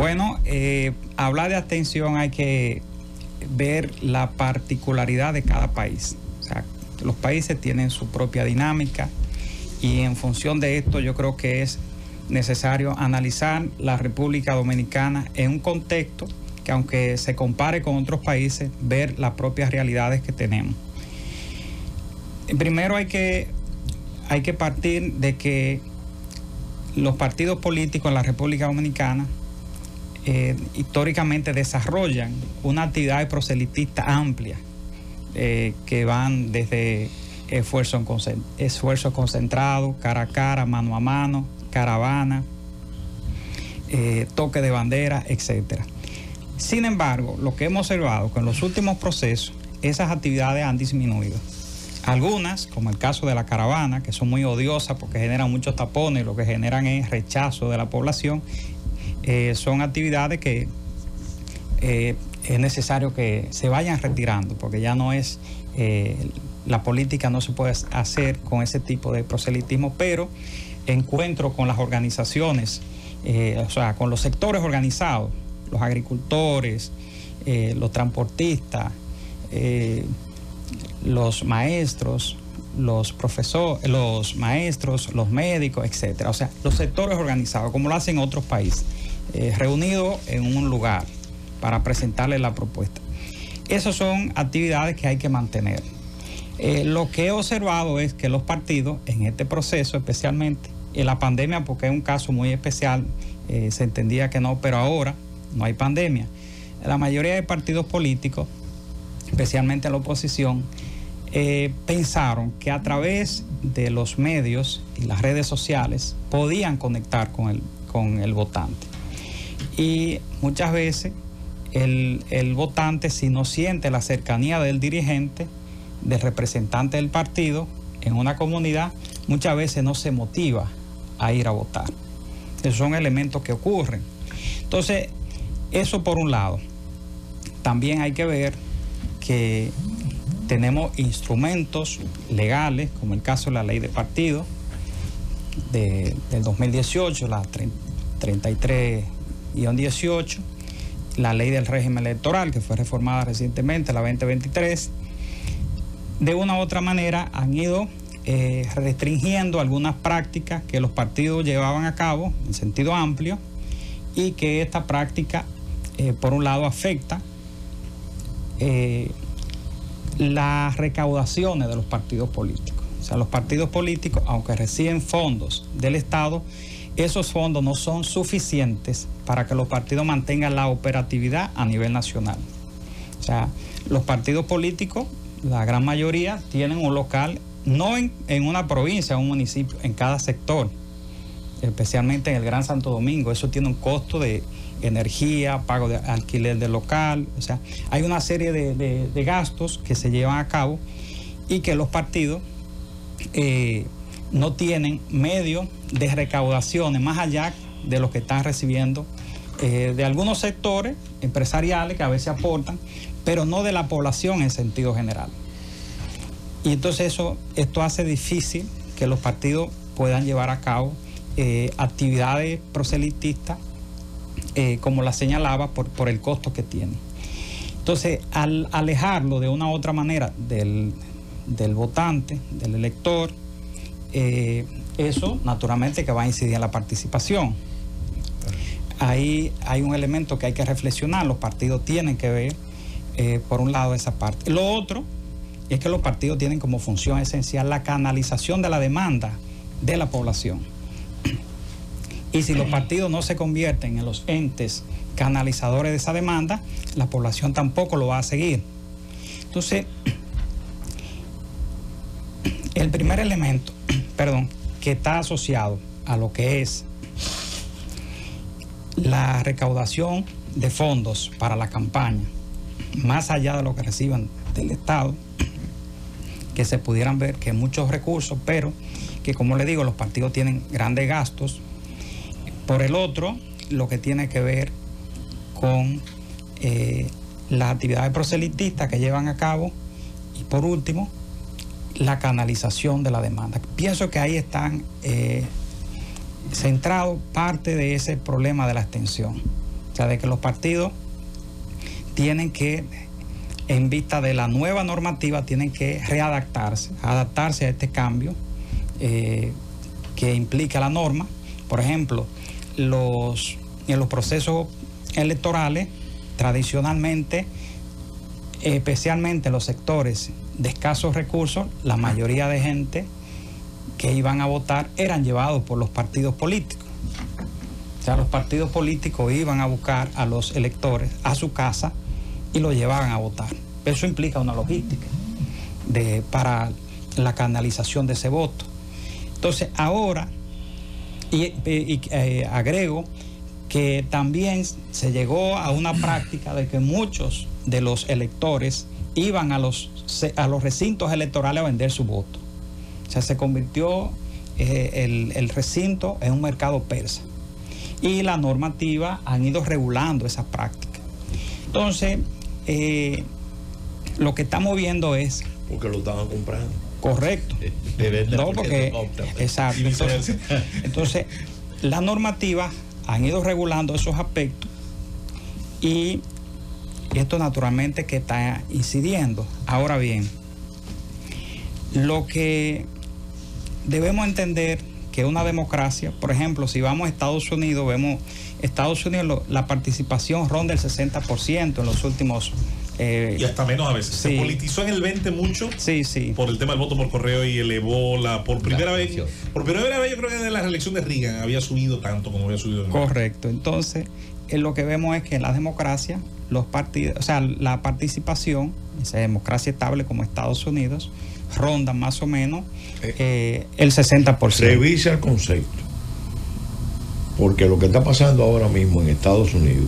Bueno, hablar de abstención hay que ver la particularidad de cada país. O sea, los países tienen su propia dinámica y en función de esto yo creo que es necesario analizar la República Dominicana en un contexto que, aunque se compare con otros países, ver las propias realidades que tenemos. Primero hay que partir de que los partidos políticos en la República Dominicana históricamente desarrollan una actividad proselitista amplia que van desde esfuerzo concentrado, cara a cara, mano a mano, caravana, toque de bandera, etc. Sin embargo, lo que hemos observado que en los últimos procesos esas actividades han disminuido. Algunas, como el caso de la caravana, que son muy odiosas porque generan muchos tapones, lo que generan es rechazo de la población, son actividades que es necesario que se vayan retirando, porque ya no es, la política no se puede hacer con ese tipo de proselitismo, pero encuentro con las organizaciones, o sea, con los sectores organizados, los agricultores, los transportistas, los maestros, los profesores, los maestros, los médicos, etcétera. O sea, los sectores organizados, como lo hacen otros países, reunidos en un lugar para presentarles la propuesta. Esas son actividades que hay que mantener. Lo que he observado es que los partidos en este proceso, especialmente en la pandemia, porque es un caso muy especial, se entendía que no, pero ahora no hay pandemia. La mayoría de partidos políticos, especialmente la oposición, pensaron que a través de los medios y las redes sociales podían conectar con el votante. Y muchas veces el votante, si no siente la cercanía del dirigente, del representante del partido en una comunidad, muchas veces no se motiva a ir a votar. Esos son elementos que ocurren. Entonces, eso por un lado. También hay que ver que tenemos instrumentos legales, como el caso de la ley de partidos del 2018, la 33-18, la ley del régimen electoral, que fue reformada recientemente, la 2023. De una u otra manera han ido restringiendo algunas prácticas que los partidos llevaban a cabo en sentido amplio, y que esta práctica, por un lado, afecta las recaudaciones de los partidos políticos. O sea, los partidos políticos, aunque reciben fondos del Estado, esos fondos no son suficientes para que los partidos mantengan la operatividad a nivel nacional. O sea, los partidos políticos, la gran mayoría, tienen un local, no en una provincia, en un municipio, en cada sector, especialmente en el Gran Santo Domingo. Eso tiene un costo de energía, pago de alquiler del local. O sea, hay una serie de gastos que se llevan a cabo y que los partidos no tienen medios de recaudaciones más allá de lo que están recibiendo de algunos sectores empresariales que a veces aportan, pero no de la población en sentido general. Y entonces esto hace difícil que los partidos puedan llevar a cabo actividades proselitistas, como la señalaba, por el costo que tiene. Entonces, al alejarlo de una u otra manera del votante, del elector, eso naturalmente que va a incidir en la participación. Ahí hay un elemento que hay que reflexionar. Los partidos tienen que ver, por un lado, esa parte. Lo otro es que los partidos tienen como función esencial la canalización de la demanda de la población. Y si los partidos no se convierten en los entes canalizadores de esa demanda, la población tampoco lo va a seguir. Entonces, el primer elemento, que está asociado a lo que es la recaudación de fondos para la campaña, más allá de lo que reciban del Estado, que se pudieran ver que muchos recursos, pero que, como le digo, los partidos tienen grandes gastos. Por el otro, lo que tiene que ver con las actividades proselitistas que llevan a cabo, y por último, la canalización de la demanda. Pienso que ahí están centrados parte de ese problema de la abstención. O sea, de que los partidos tienen que, en vista de la nueva normativa, tienen que adaptarse a este cambio que implica la norma. Por ejemplo, en los procesos electorales, tradicionalmente, especialmente en los sectores de escasos recursos, la mayoría de gente que iban a votar eran llevados por los partidos políticos. O sea, los partidos políticos iban a buscar a los electores a su casa y los llevaban a votar. Eso implica una logística para la canalización de ese voto. Entonces, ahora, agrego que también se llegó a una práctica de que muchos de los electores iban a los recintos electorales a vender su voto. O sea, se convirtió el recinto en un mercado persa. Y la normativa han ido regulando esa práctica. Entonces, lo que estamos viendo es... Porque lo estaban comprando. Correcto. No, porque... Exacto. Entonces, las normativas han ido regulando esos aspectos y esto naturalmente que está incidiendo. Ahora bien, lo que debemos entender que una democracia, por ejemplo, si vamos a Estados Unidos, vemos Estados Unidos la participación ronda el 60% en los últimos... y hasta menos a veces. Sí. Se politizó en el 20 mucho. Sí, sí. Por el tema del voto por correo y elevó por primera vez yo creo que de la reelección de Reagan había subido tanto como había subido. Correcto. Entonces, lo que vemos es que en la democracia, los partidos, o sea, la participación, esa democracia estable como Estados Unidos, ronda más o menos el 60%. Revisa el concepto. Porque lo que está pasando ahora mismo en Estados Unidos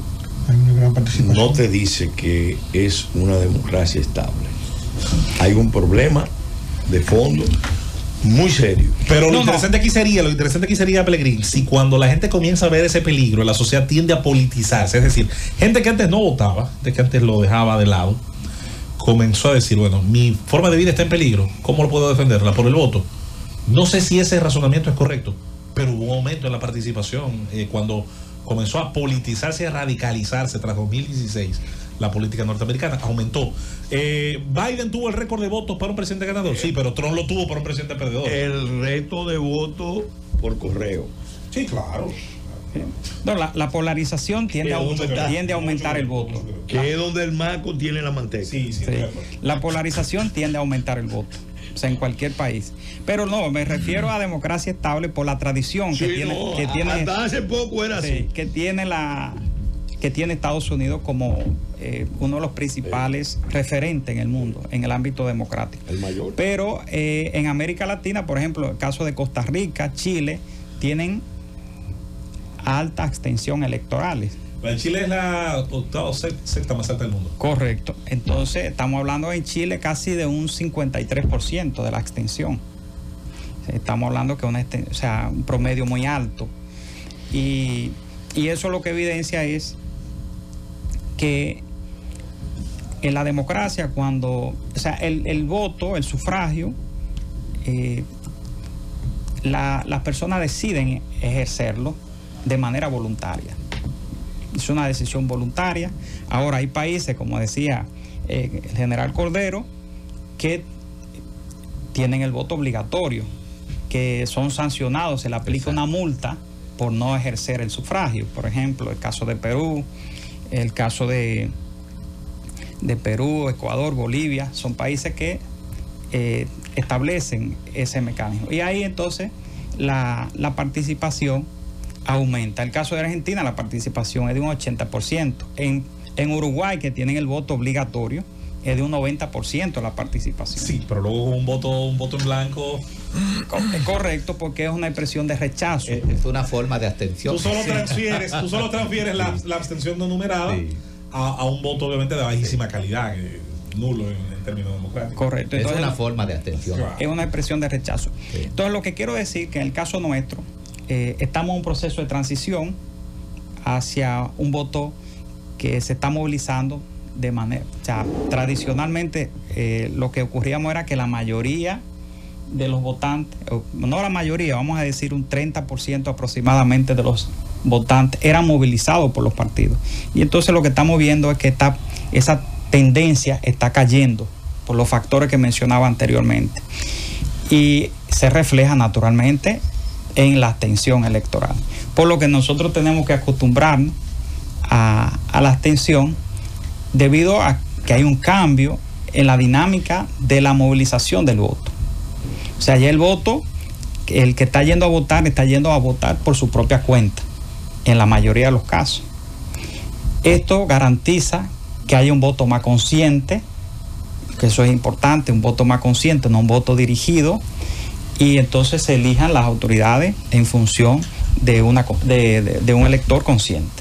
hay una gran participación. No te dice que es una democracia estable. Hay un problema de fondo muy serio. Pero lo interesante aquí sería, Pelegrín, si cuando la gente comienza a ver ese peligro, la sociedad tiende a politizarse. Es decir, gente que antes no votaba, de que antes lo dejaba de lado, comenzó a decir, bueno, mi forma de vida está en peligro, ¿cómo lo puedo defenderla? Por el voto. No sé si ese razonamiento es correcto, pero hubo un aumento en la participación cuando comenzó a politizarse y a radicalizarse tras 2016. La política norteamericana aumentó. Biden tuvo el récord de votos para un presidente ganador. Sí, pero Trump lo tuvo para un presidente perdedor. El reto de voto por correo. Sí, claro. No, la polarización tiende a aumentar el voto. Que es donde el maco tiene la manteca. Sí. La polarización tiende a aumentar el voto. O sea, en cualquier país. Pero no, me refiero a democracia estable por la tradición que tiene. Hasta hace poco era así. Que tiene Estados Unidos como uno de los principales referentes en el mundo, en el ámbito democrático. El mayor. Pero en América Latina, por ejemplo, el caso de Costa Rica, Chile, tienen alta abstención electorales. En Chile es la octava o sexta más alta del mundo. Correcto. Entonces, estamos hablando en Chile casi de un 53% de la abstención. Estamos hablando que un promedio muy alto. Y eso lo que evidencia es que en la democracia, cuando, el voto, el sufragio, las personas deciden ejercerlo de manera voluntaria. Es una decisión voluntaria. Ahora hay países, como decía el general Cordero, que tienen el voto obligatorio, que son sancionados, se le aplica una multa por no ejercer el sufragio. Por ejemplo, el caso de Perú, el caso de Perú, Ecuador, Bolivia, son países que establecen ese mecanismo. Y ahí entonces la participación aumenta. El caso de Argentina, la participación es de un 80%. En Uruguay, que tienen el voto obligatorio, es de un 90% la participación. Sí, pero luego un voto en blanco. Es correcto, porque es una expresión de rechazo. Es una forma de abstención. Tú solo transfieres la abstención no numerada a un voto obviamente de bajísima calidad, nulo en términos democráticos. Correcto. Entonces, es una forma de abstención. Es una expresión de rechazo. Sí. Entonces, lo que quiero decir que en el caso nuestro, estamos en un proceso de transición hacia un voto que se está movilizando de manera, tradicionalmente lo que ocurríamos era que la mayoría de los votantes, no la mayoría, vamos a decir un 30% aproximadamente de los votantes eran movilizados por los partidos. Y entonces lo que estamos viendo es que esa tendencia está cayendo por los factores que mencionaba anteriormente. Y se refleja naturalmente en la abstención electoral. Por lo que nosotros tenemos que acostumbrarnos a la abstención debido a que hay un cambio en la dinámica de la movilización del voto. O sea, ya el voto, el que está yendo a votar por su propia cuenta, en la mayoría de los casos. Esto garantiza que haya un voto más consciente, que eso es importante, un voto más consciente, no un voto dirigido, y entonces se elijan las autoridades en función de un elector consciente.